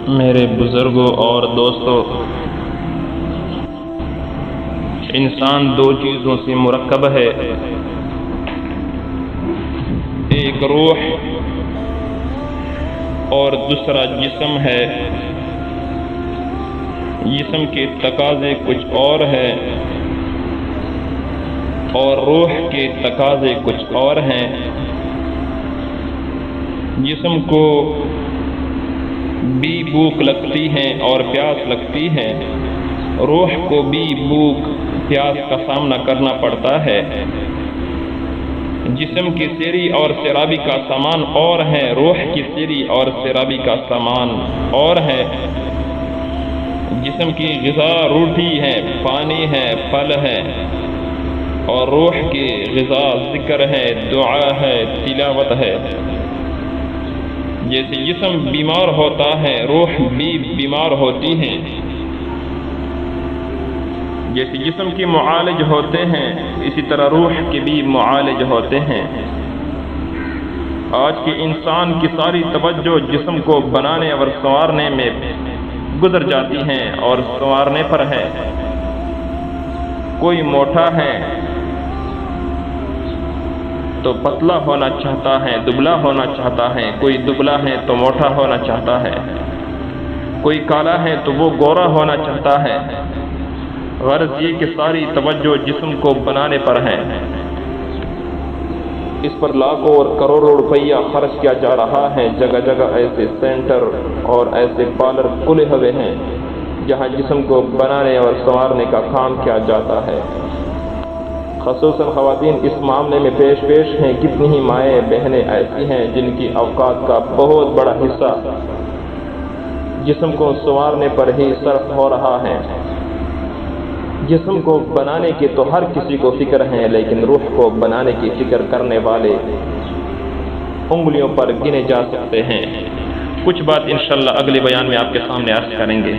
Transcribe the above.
میرے بزرگوں اور دوستوں، انسان دو چیزوں سے مرکب ہے، ایک روح اور دوسرا جسم ہے۔ جسم کے تقاضے کچھ اور ہیں اور روح کے تقاضے کچھ اور ہیں۔ جسم کو بھی بھوک لگتی ہے اور پیاس لگتی ہے، روح کو بھی بھوک پیاس کا سامنا کرنا پڑتا ہے۔ جسم کی سیری اور سیرابی کا سامان اور ہے، روح کی سیری اور سیرابی کا سامان اور ہے۔ جسم کی غذا روٹی ہے، پانی ہے، پھل ہے، اور روح کی غذا ذکر ہے، دعا ہے، تلاوت ہے۔ جیسے جسم بیمار ہوتا ہے، روح بھی بیمار ہوتی ہے۔ جیسے جسم کی معالج ہوتے ہیں، اسی طرح روح کے بھی معالج ہوتے ہیں۔ آج کے انسان کی ساری توجہ جسم کو بنانے اور سنوارنے میں گزر جاتی ہے اور سنوارنے پر ہے۔ کوئی موٹا ہے تو پتلا ہونا چاہتا ہے، دبلا ہونا چاہتا ہے، کوئی دبلا ہے تو موٹا ہونا چاہتا ہے، کوئی کالا ہے تو وہ گورا ہونا چاہتا ہے۔ غرض یہ کہ ساری توجہ جسم کو بنانے پر ہے۔ اس پر لاکھوں اور کروڑوں روپیہ خرچ کیا جا رہا ہے۔ جگہ جگہ ایسے سینٹر اور ایسے پارلر کھلے ہوئے ہیں جہاں جسم کو بنانے اور سنوارنے کا کام کیا جاتا ہے۔ خصوصاً خواتین اس معاملے میں پیش ہیں۔ کتنی ہی مائیں بہنیں ایسی ہیں جن کی اوقات کا بہت بڑا حصہ جسم کو سنوارنے پر ہی صرف ہو رہا ہے۔ جسم کو بنانے کی تو ہر کسی کو فکر ہے، لیکن روح کو بنانے کی فکر کرنے والے انگلیوں پر گنے جا سکتے ہیں۔ کچھ بات انشاءاللہ اگلے بیان میں آپ کے سامنے عرض کریں گے۔